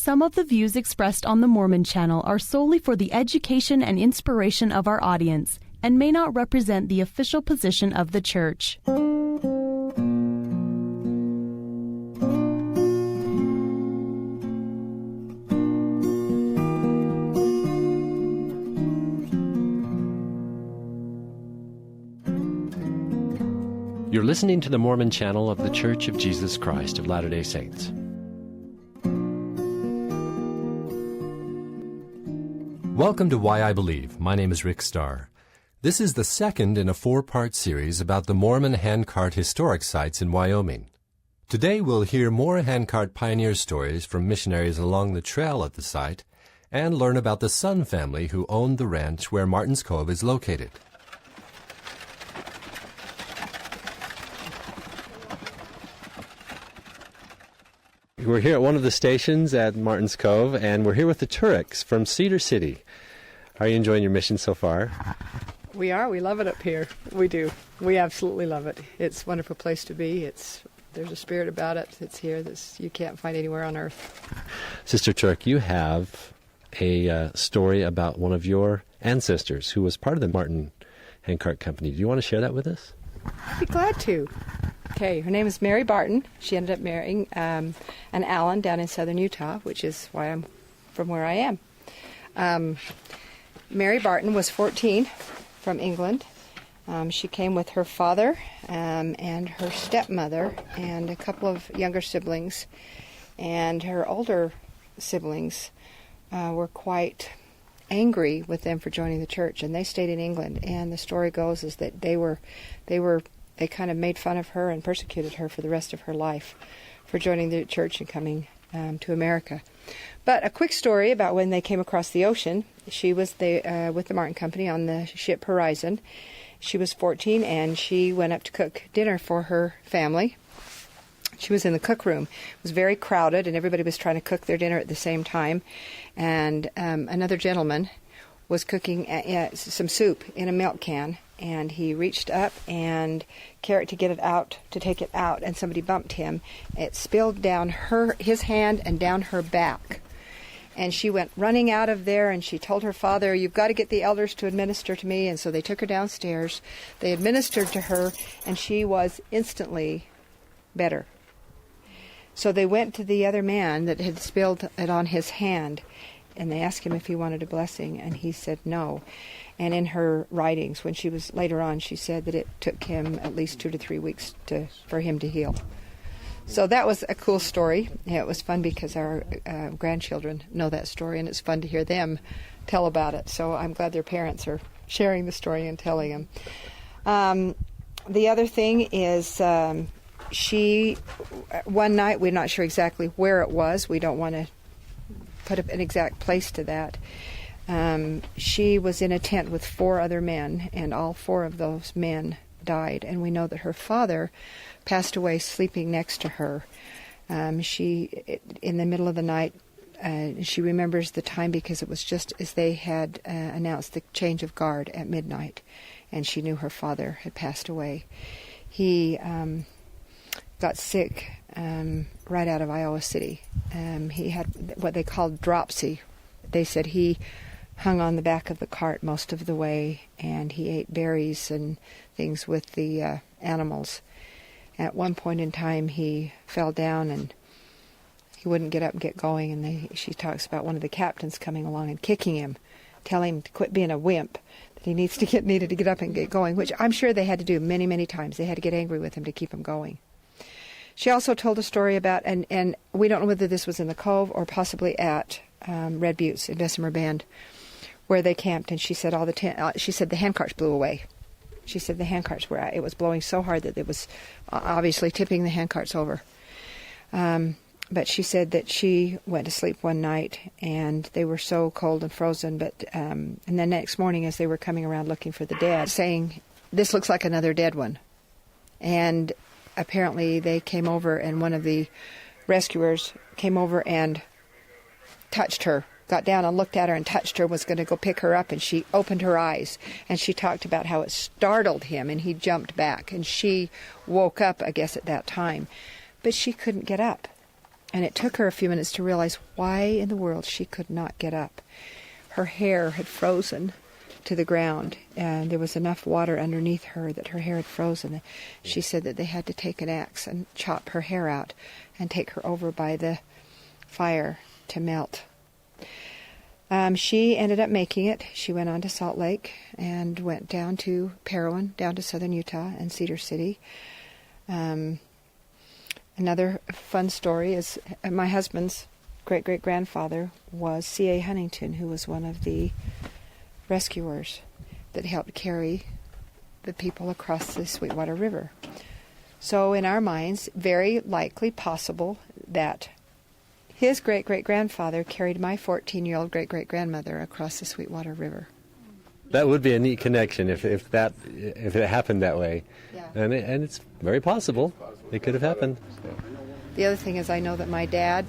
Some of the views expressed on the Mormon Channel are solely for the education and inspiration of our audience and may not represent the official position of the Church. You're listening to the Mormon Channel of the Church of Jesus Christ of Latter-day Saints. Welcome to Why I Believe. My name is Rick Starr. This is the second in a four-part series about the Mormon handcart historic sites in Wyoming. Today we'll hear more handcart pioneer stories from missionaries along the trail at the site and learn about the Sun family who owned the ranch where Martin's Cove is located. We're here at one of the stations at Martin's Cove, and we're here with the Tureks from Cedar City. Are you enjoying your mission so far? We are. We love it up here. We do. We absolutely love it. It's a wonderful place to be. There's a spirit about it that's here that you can't find anywhere on earth. Sister Turek, you have a story about one of your ancestors who was part of the Martin Handcart Company. Do you want to share that with us? I'd be glad to. Okay, her name is Mary Barton. She ended up marrying an Allen down in southern Utah, which is why I'm from where I am. Mary Barton was 14 from England. She came with her father and her stepmother and a couple of younger siblings. And her older siblings were quite angry with them for joining the church, and they stayed in England. And the story goes is that they kind of made fun of her and persecuted her for the rest of her life for joining the church and coming to America. But a quick story about when they came across the ocean. She was with the Martin Company on the ship Horizon. She was 14, and she went up to cook dinner for her family. She was in the cook room. It was very crowded, and everybody was trying to cook their dinner at the same time. And another gentleman was cooking some soup in a milk can, and he reached up and carried to get it out, to take it out, and somebody bumped him. It spilled down his hand and down her back. And she went running out of there, and she told her father, "You've got to get the elders to administer to me." And so they took her downstairs. They administered to her, and she was instantly better. So they went to the other man that had spilled it on his hand, and they asked him if he wanted a blessing, and he said no. And in her writings, when she was later on, she said that it took him at least 2 to 3 weeks for him to heal. So that was a cool story. It was fun because our grandchildren know that story, and it's fun to hear them tell about it. So I'm glad their parents are sharing the story and telling them. The other thing is one night, we're not sure exactly where it was. We don't want to put an exact place to that. She was in a tent with 4 other men, and all 4 of those men died. And we know that her father passed away sleeping next to her. In the middle of the night, she remembers the time because it was just as they had announced the change of guard at midnight, and she knew her father had passed away. He got sick right out of Iowa City. He had what they called dropsy. They said he hung on the back of the cart most of the way, and he ate berries and things with the animals. At one point in time, he fell down and he wouldn't get up and get going, and she talks about one of the captains coming along and kicking him, telling him to quit being a wimp, that he needed to get up and get going, which I'm sure they had to do many, many times. They had to get angry with him to keep him going. She also told a story about, and we don't know whether this was in the Cove or possibly at Red Buttes in Bessemer Bend, where they camped, and she said she said the handcarts blew away. She said the handcarts it was blowing so hard that it was obviously tipping the handcarts over. But she said that she went to sleep one night, and they were so cold and frozen. And the next morning, as they were coming around looking for the dead, saying, "This looks like another dead one." And apparently they came over, and one of the rescuers came over and touched her, got down and looked at her and touched her, was going to go pick her up, and she opened her eyes, and she talked about how it startled him, and he jumped back, and she woke up, I guess, at that time. But she couldn't get up. And it took her a few minutes to realize why in the world she could not get up. Her hair had frozen to the ground, and there was enough water underneath her that her hair had frozen. She said that they had to take an axe and chop her hair out and take her over by the fire to melt. She ended up making it. She went on to Salt Lake and went down to Parowan, down to southern Utah and Cedar City. Another fun story is my husband's great-great-grandfather was C.A. Huntington, who was one of the rescuers that helped carry the people across the Sweetwater River. So in our minds, very likely possible that his great-great-grandfather carried my 14-year-old great-great-grandmother across the Sweetwater River. That would be a neat connection if it happened that way. Yeah. And it's very possible. It could have happened. The other thing is I know that my dad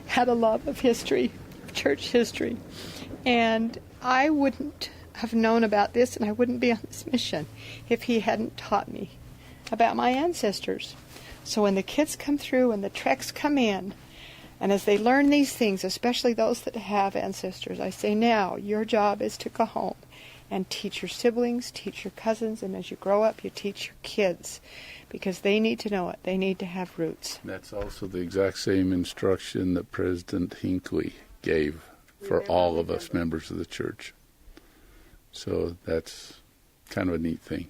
had a love of history, church history, and I wouldn't have known about this and I wouldn't be on this mission if he hadn't taught me about my ancestors. So when the kids come through and the treks come in, and as they learn these things, especially those that have ancestors, I say, now your job is to go home and teach your siblings, teach your cousins, and as you grow up, you teach your kids, because they need to know it. They need to have roots. That's also the exact same instruction that President Hinckley gave for all of us members of the church. So that's kind of a neat thing.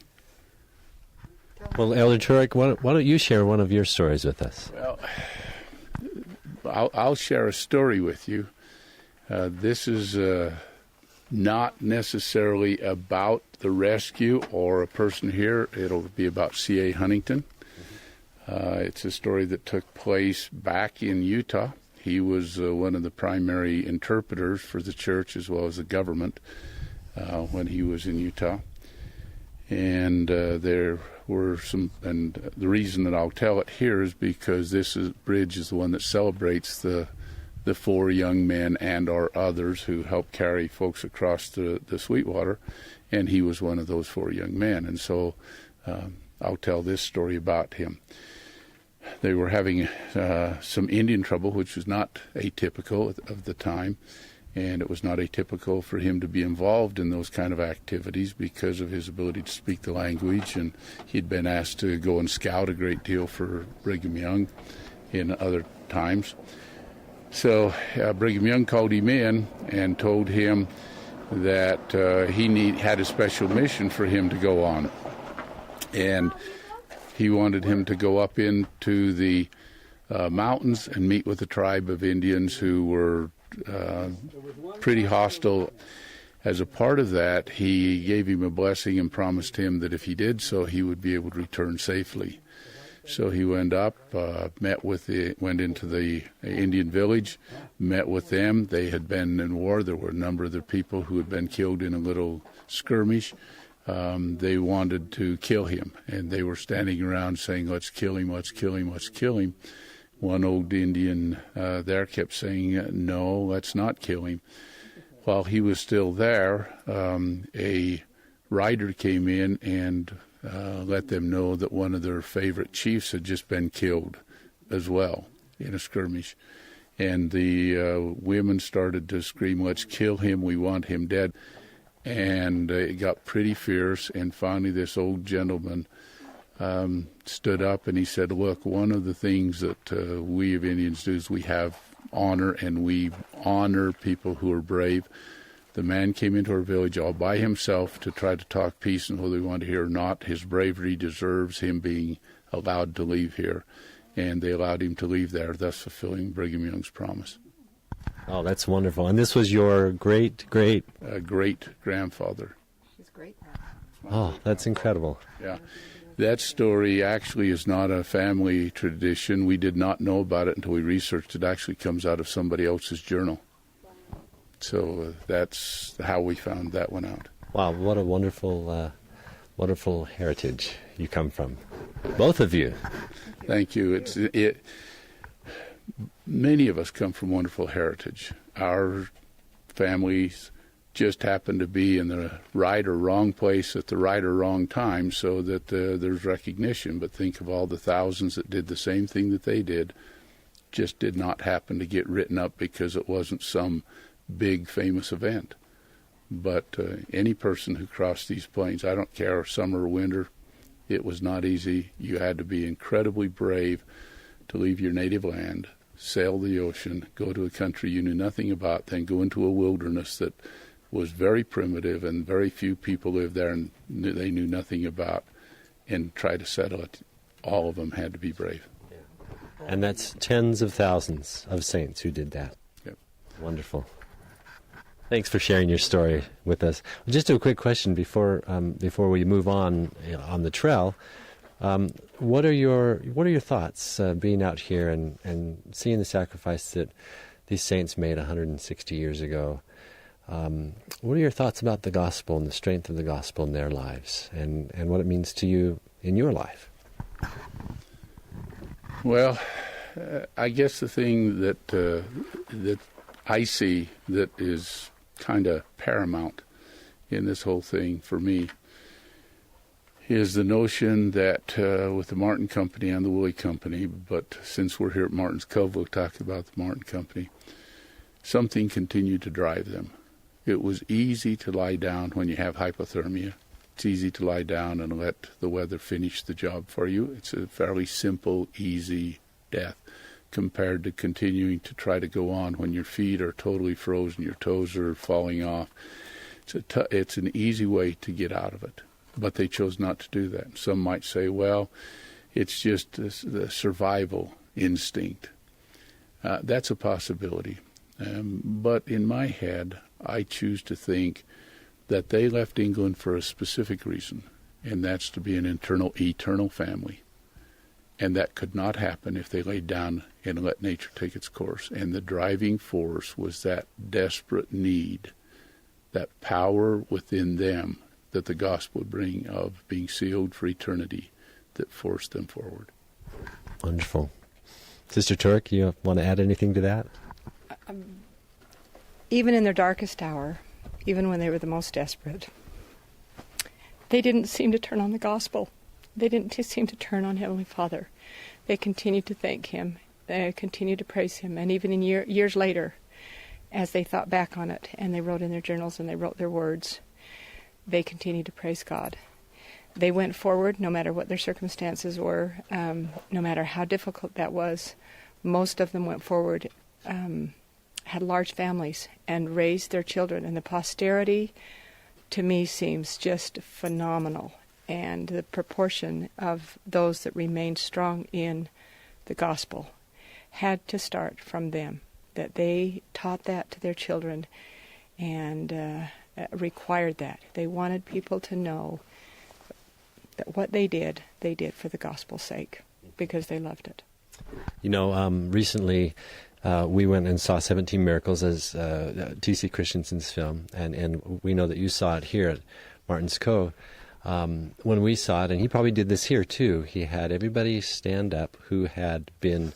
Well, Elder Turek, why don't you share one of your stories with us? Well, I'll share a story with you. This is not necessarily about the rescue or a person here. It'll be about C.A. Huntington. It's a story that took place back in Utah. He was one of the primary interpreters for the church as well as the government when he was in Utah. And there were some, and the reason that I'll tell it here is because bridge is the one that celebrates the four young men and our others who helped carry folks across the Sweetwater, and he was one of those four young men. And so I'll tell this story about him. They were having some Indian trouble, which was not atypical of the time, and it was not atypical for him to be involved in those kind of activities because of his ability to speak the language, and he'd been asked to go and scout a great deal for Brigham Young in other times. So Brigham Young called him in and told him that he had a special mission for him to go on. And he wanted him to go up into the mountains and meet with a tribe of Indians who were pretty hostile. As a part of that, he gave him a blessing and promised him that if he did so, he would be able to return safely. So he went up, went into the Indian village, met with them. They had been in war. There were a number of their people who had been killed in a little skirmish. They wanted to kill him, and they were standing around saying, "Let's kill him, let's kill him, let's kill him." One old Indian there kept saying, "No, let's not kill him." While he was still there, a rider came in and let them know that one of their favorite chiefs had just been killed as well in a skirmish. And the women started to scream, "Let's kill him, we want him dead." And it got pretty fierce, and finally this old gentleman stood up and he said, "Look, one of the things that we of Indians do is we have honor, and we honor people who are brave. The man came into our village all by himself to try to talk peace, and whether we want to hear or not, his bravery deserves him being allowed to leave here." And they allowed him to leave there, thus fulfilling Brigham Young's promise. Oh, that's wonderful. And this was your great-grandfather. His great. Oh, that's incredible. Yeah. That story actually is not a family tradition. We did not know about it until we researched it. It actually comes out of somebody else's journal. So that's how we found that one out. Wow, what a wonderful heritage you come from, both of you. Thank you. Many of us come from wonderful heritage. Our families just happen to be in the right or wrong place at the right or wrong time, so that there's recognition. But think of all the thousands that did the same thing that they did just did not happen to get written up because it wasn't some big famous event. But any person who crossed these plains, I don't care summer or winter, it was not easy. You had to be incredibly brave to leave your native land, sail the ocean, go to a country you knew nothing about, then go into a wilderness that was very primitive and very few people lived there and they knew nothing about, and try to settle it. All of them had to be brave. And that's tens of thousands of saints who did that. Yep. Wonderful. Thanks for sharing your story with us. Just a quick question before we move on the trail. What are your thoughts being out here and seeing the sacrifice that these saints made 160 years ago? What are your thoughts about the gospel and the strength of the gospel in their lives, and what it means to you in your life? Well, I guess the thing that I see that is kind of paramount in this whole thing for me is the notion that with the Martin Company and the Woolley Company, but since we're here at Martin's Cove, we'll talk about the Martin Company, something continued to drive them. It was easy to lie down when you have hypothermia. It's easy to lie down and let the weather finish the job for you. It's a fairly simple, easy death compared to continuing to try to go on when your feet are totally frozen, your toes are falling off. It's an easy way to get out of it. But they chose not to do that. Some might say, well, it's just the survival instinct. That's a possibility. But in my head, I choose to think that they left England for a specific reason, and that's to be an eternal family. And that could not happen if they laid down and let nature take its course. And the driving force was that desperate need, that power within them that the gospel would bring of being sealed for eternity that forced them forward. Wonderful. Sister Turk, you want to add anything to that? Even in their darkest hour, even when they were the most desperate, they didn't seem to turn on the gospel. They didn't seem to turn on Heavenly Father. They continued to thank Him. They continued to praise Him. And even in years later, as they thought back on it, and they wrote in their journals and they wrote their words, they continued to praise God. They went forward no matter what their circumstances were, no matter how difficult that was. Most of them went forward, had large families, and raised their children. And the posterity, to me, seems just phenomenal. And the proportion of those that remained strong in the gospel had to start from them, that they taught that to their children and required that. They wanted people to know that what they did for the gospel's sake, because they loved it. You know, recently we went and saw 17 Miracles as T.C. Christensen's film, and we know that you saw it here at Martin's Cove. When we saw it, and he probably did this here too, he had everybody stand up who had been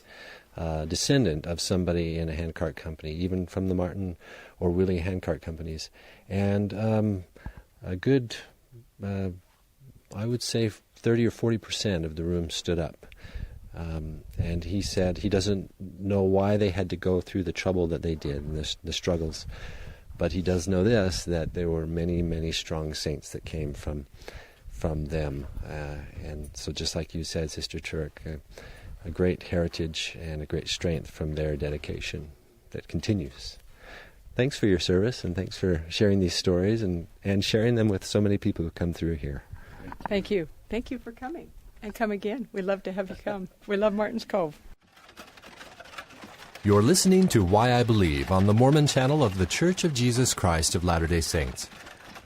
descendant of somebody in a handcart company, even from the Martin or Woolley handcart companies. And a good, I would say 30 or 40% of the room stood up. And he said he doesn't know why they had to go through the trouble that they did and the struggles. But he does know this, that there were many, many strong saints that came from them. And so just like you said, Sister Turk, a great heritage and a great strength from their dedication that continues. Thanks for your service, and thanks for sharing these stories and sharing them with so many people who come through here. Thank you. Thank you for coming. And come again. We'd love to have you come. We love Martin's Cove. You're listening to Why I Believe on the Mormon channel of The Church of Jesus Christ of Latter-day Saints.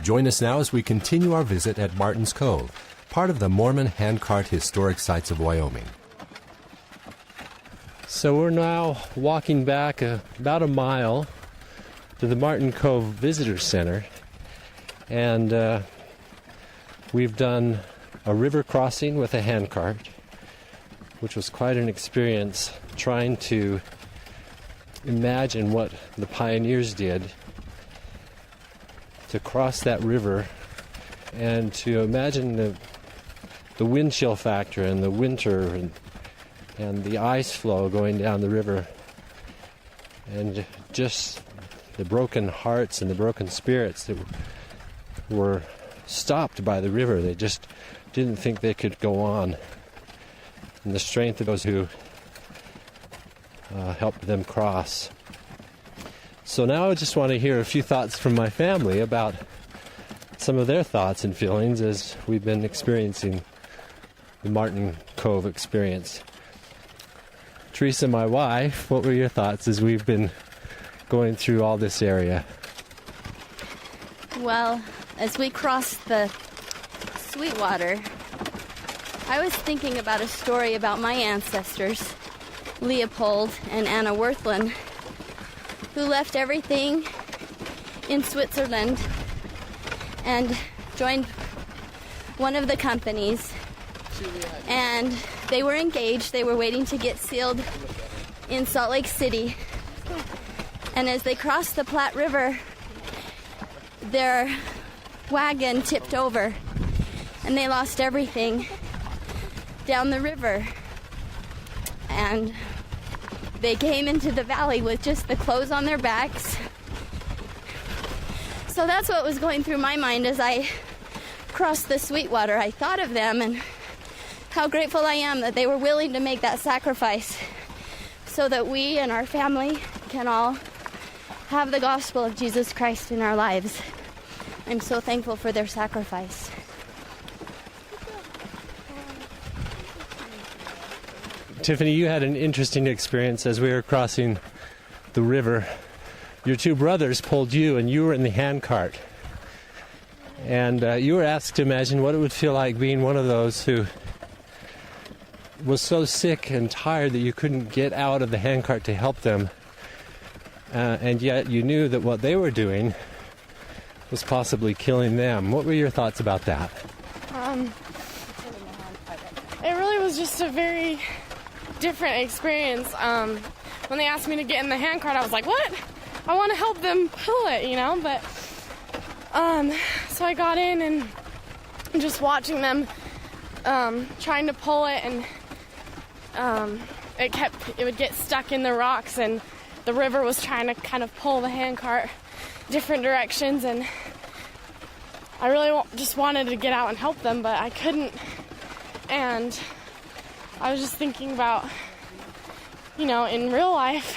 Join us now as we continue our visit at Martin's Cove, part of the Mormon Handcart Historic Sites of Wyoming. So we're now walking back about a mile to the Martin Cove Visitor Center, and we've done a river crossing with a handcart, which was quite an experience, trying to imagine what the pioneers did to cross that river, and to imagine the wind chill factor and the winter and the ice flow going down the river, and just the broken hearts and the broken spirits that were stopped by the river. They just didn't think they could go on. And the strength of those who helped them cross. So now I just want to hear a few thoughts from my family about some of their thoughts and feelings as we've been experiencing the Martin Cove experience. Teresa, my wife, what were your thoughts as we've been going through all this area? Well, as we crossed the Sweetwater, I was thinking about a story about my ancestors, Leopold and Anna Worthland, who left everything in Switzerland and joined one of the companies. And they were engaged. They were waiting to get sealed in Salt Lake City. And as they crossed the Platte River, their wagon tipped over and they lost everything down the river. And they came into the valley with just the clothes on their backs. So that's what was going through my mind as I crossed the Sweetwater. I thought of them and how grateful I am that they were willing to make that sacrifice so that we and our family can all have the gospel of Jesus Christ in our lives. I'm so thankful for their sacrifice. Tiffany, you had an interesting experience as we were crossing the river. Your two brothers pulled you, and you were in the handcart. And you were asked to imagine what it would feel like being one of those who was so sick and tired that you couldn't get out of the handcart to help them. And yet you knew that what they were doing was possibly killing them. What were your thoughts about that? It really was just a very different experience. When they asked me to get in the handcart, I was like, what? I want to help them pull it, you know? But, so I got in and just watching them trying to pull it, and it would get stuck in the rocks, and the river was trying to kind of pull the handcart different directions, and I really just wanted to get out and help them, but I couldn't. And I was just thinking about, you know, in real life,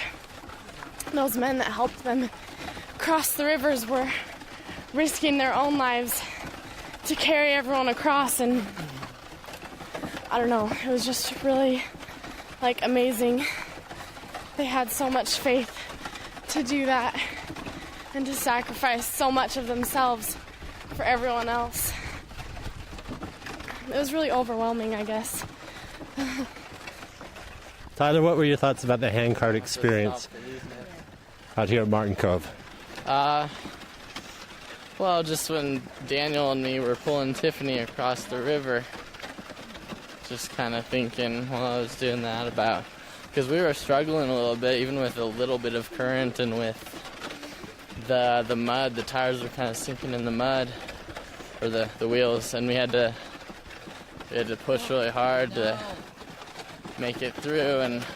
those men that helped them cross the rivers were risking their own lives to carry everyone across, and I don't know, it was just really, like, amazing. They had so much faith to do that and to sacrifice so much of themselves for everyone else. It was really overwhelming, I guess. Tyler, what were your thoughts about the handcart experience out here at Martin Cove? Well, just when Daniel and me were pulling Tiffany across the river, just kind of thinking while I was doing that about, because we were struggling a little bit, even with a little bit of current and with the mud. The tires were kind of sinking in the mud, or the wheels, and we had to push really hard to make it through, and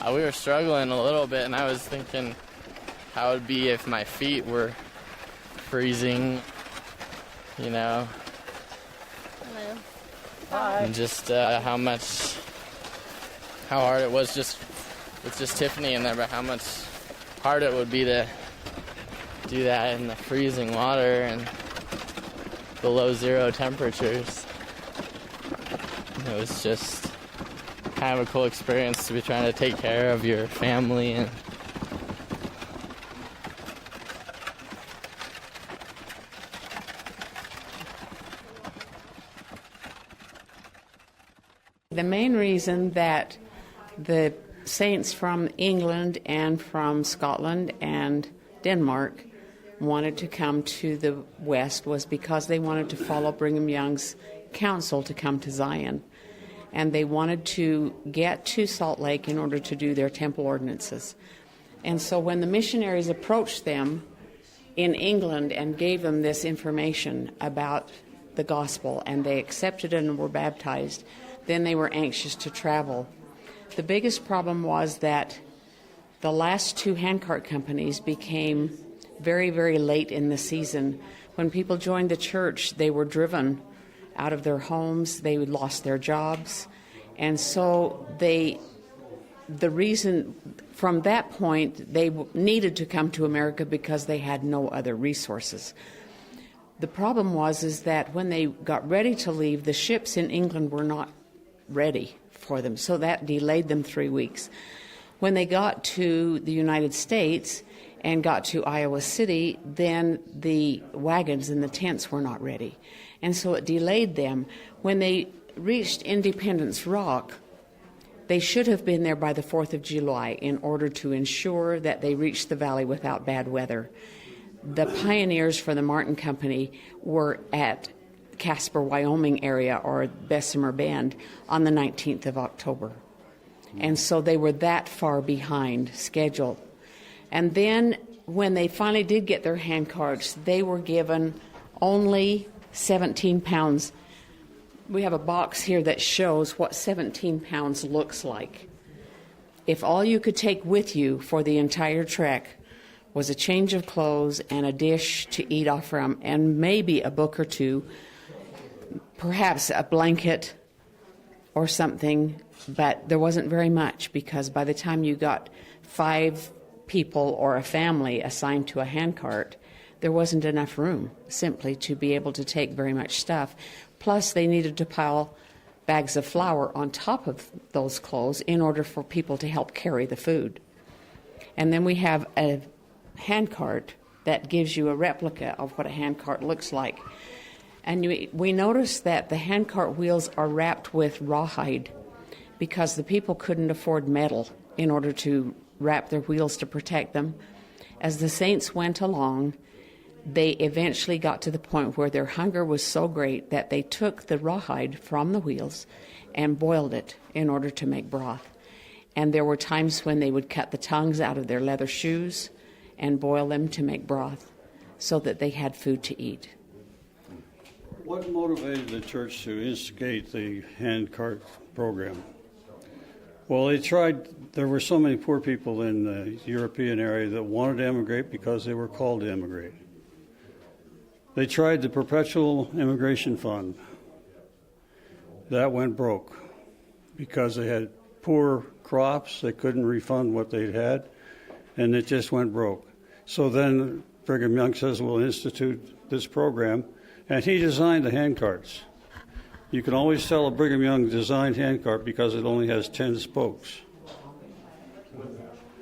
we were struggling a little bit, and I was thinking how it would be if my feet were freezing, you know. Hello. Hi. And just how hard it was just with just Tiffany in there, but how much hard it would be to do that in the freezing water and below zero temperatures. It was just kind of a cool experience to be trying to take care of your family. And the main reason that the saints from England and from Scotland and Denmark wanted to come to the West was because they wanted to follow Brigham Young's counsel to come to Zion. And they wanted to get to Salt Lake in order to do their temple ordinances. And so when the missionaries approached them in England and gave them this information about the gospel, and they accepted it and were baptized, then they were anxious to travel The biggest problem was that the last two handcart companies became very, very late in the season. When people joined the church, they were driven out of their homes, they lost their jobs, and so the reason from that point they needed to come to America because they had no other resources. The problem is that when they got ready to leave, the ships in England were not ready for them, so that delayed them 3 weeks. When they got to the United States and got to Iowa City, then the wagons and the tents were not ready, and so it delayed them. When they reached Independence Rock, they should have been there by the 4th of July in order to ensure that they reached the valley without bad weather. The pioneers for the Martin Company were at Casper, Wyoming area, or Bessemer Bend, on the 19th of October. And so they were that far behind schedule. And then when they finally did get their handcarts, they were given only 17 pounds. We have a box here that shows what 17 pounds looks like. If all you could take with you for the entire trek was a change of clothes and a dish to eat off from, and maybe a book or two, perhaps a blanket or something, but there wasn't very much, because by the time you got 5 people or a family assigned to a handcart, there wasn't enough room simply to be able to take very much stuff. Plus, they needed to pile bags of flour on top of those clothes in order for people to help carry the food. And then we have a handcart that gives you a replica of what a handcart looks like. And we noticed that the handcart wheels are wrapped with rawhide because the people couldn't afford metal in order to wrap their wheels to protect them. As the saints went along, they eventually got to the point where their hunger was so great that they took the rawhide from the wheels and boiled it in order to make broth. And there were times when they would cut the tongues out of their leather shoes and boil them to make broth so that they had food to eat. What motivated the church to instigate the handcart program? Well, there were so many poor people in the European area that wanted to emigrate because they were called to emigrate. They tried the Perpetual Immigration Fund. That went broke because they had poor crops, they couldn't refund what they'd had, and it just went broke. So then Brigham Young says, we'll institute this program, and he designed the handcarts. You can always tell a Brigham Young designed handcart because it only has 10 spokes.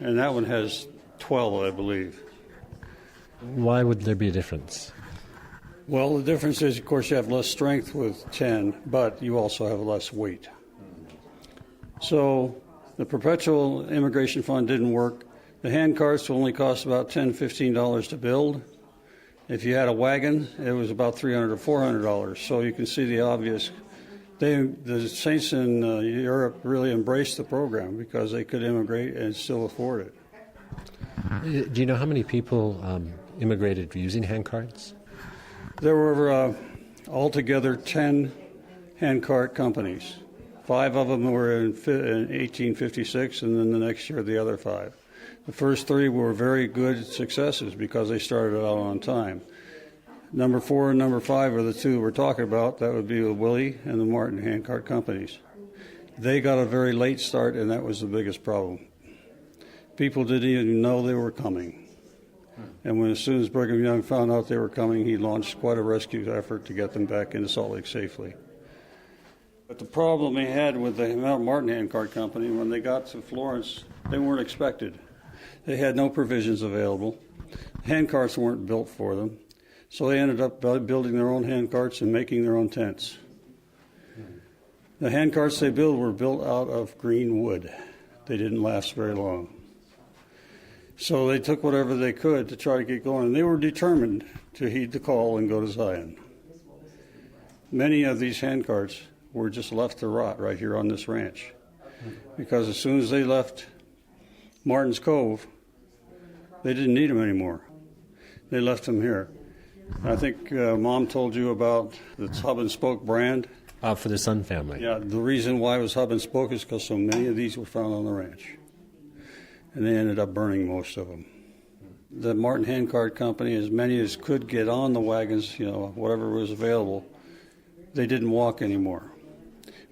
And that one has 12, I believe. Why would there be a difference? Well, the difference is, of course, you have less strength with 10, but you also have less weight. So the Perpetual Immigration Fund didn't work. The handcarts only cost about $10, $15 to build. If you had a wagon, it was about $300 or $400. So you can see the obvious. The saints in Europe really embraced the program because they could immigrate and still afford it. Do you know how many people immigrated using handcarts? There were altogether 10 handcart companies. 5 of them were in 1856, and then the next year the other 5. The first 3 were very good successes because they started out on time. Number 4 and number 5 are the 2 we're talking about. That would be the Willie and the Martin handcart companies. They got a very late start, and that was the biggest problem. People didn't even know they were coming. And as soon as Brigham Young found out they were coming, he launched quite a rescue effort to get them back into Salt Lake safely. But the problem he had with the Martin Handcart Company, when they got to Florence, they weren't expected. They had no provisions available. Handcarts weren't built for them. So they ended up building their own handcarts and making their own tents. The handcarts they built were built out of green wood. They didn't last very long. So they took whatever they could to try to get going, and they were determined to heed the call and go to Zion. Many of these handcarts were just left to rot right here on this ranch, because as soon as they left Martin's Cove, they didn't need them anymore. They left them here. I think Mom told you about the hub and spoke brand. For the Sun family. Yeah, the reason why it was hub and spoke is because so many of these were found on the ranch. And they ended up burning most of them. The Martin Handcart Company, as many as could get on the wagons, whatever was available, they didn't walk anymore.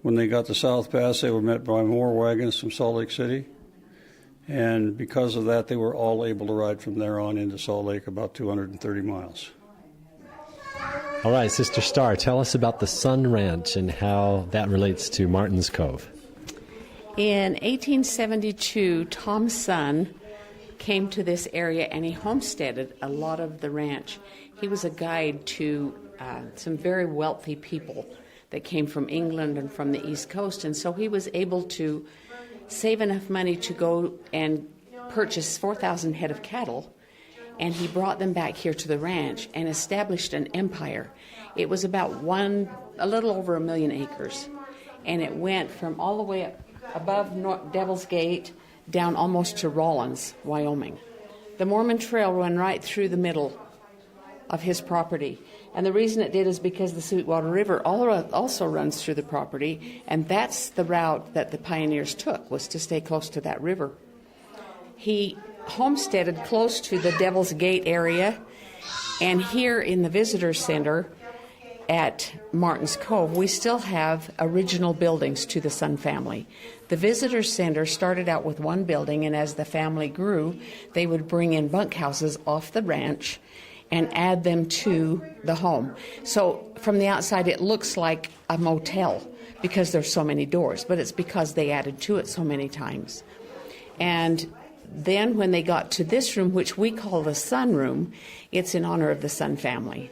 When they got to South Pass, they were met by more wagons from Salt Lake City. And because of that, they were all able to ride from there on into Salt Lake, about 230 miles. All right, Sister Star, tell us about the Sun Ranch and how that relates to Martin's Cove. In 1872, Tom Sun came to this area and he homesteaded a lot of the ranch. He was a guide to some very wealthy people that came from England and from the East Coast, and so he was able to save enough money to go and purchase 4,000 head of cattle, and he brought them back here to the ranch and established an empire. It was about a little over 1 million acres, and it went from all the way up above Devil's Gate down almost to Rawlins, Wyoming. The Mormon Trail ran right through the middle of his property, and the reason it did is because the Sweetwater River also runs through the property, and that's the route that the pioneers took, was to stay close to that river. He homesteaded close to the Devil's Gate area, and here in the visitor center at Martin's Cove, we still have original buildings to the Sun family. The visitor center started out with one building, and as the family grew, they would bring in bunkhouses off the ranch and add them to the home. So from the outside, it looks like a motel because there's so many doors, but it's because they added to it so many times. And then when they got to this room, which we call the Sun Room, it's in honor of the Sun family.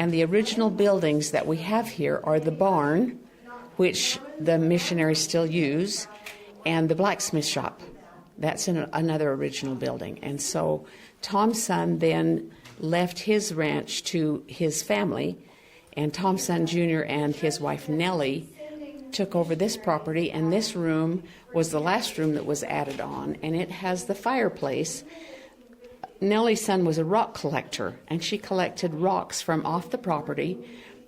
And the original buildings that we have here are the barn, which the missionaries still use, and the blacksmith shop. That's another original building. And so Tom Sun then left his ranch to his family, and Tom Sun Jr. and his wife Nellie took over this property, and this room was the last room that was added on, and it has the fireplace. Nellie's son was a rock collector, and she collected rocks from off the property.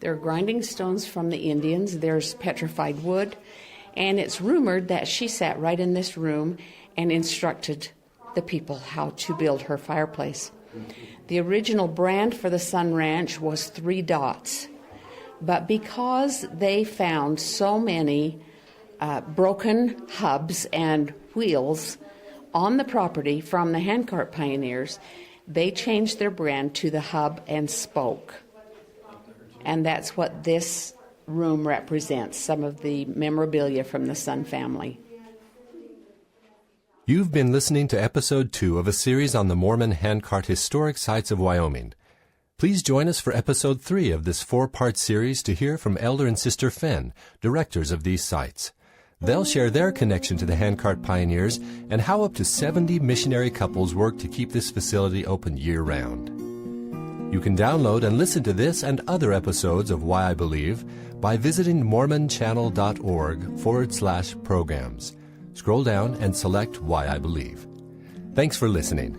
There are grinding stones from the Indians, there's petrified wood, and it's rumored that she sat right in this room and instructed the people how to build her fireplace. The original brand for the Sun Ranch was 3 dots, but because they found so many broken hubs and wheels on the property from the handcart pioneers, they changed their brand to the hub and spoke. And that's what this room represents, some of the memorabilia from the Sun family. You've been listening to Episode 2 of a series on the Mormon Handcart Historic Sites of Wyoming. Please join us for Episode 3 of this 4-part series to hear from Elder and Sister Fenn, directors of these sites. They'll share their connection to the handcart pioneers and how up to 70 missionary couples work to keep this facility open year-round. You can download and listen to this and other episodes of Why I Believe by visiting mormonchannel.org/programs. Scroll down and select Why I Believe. Thanks for listening.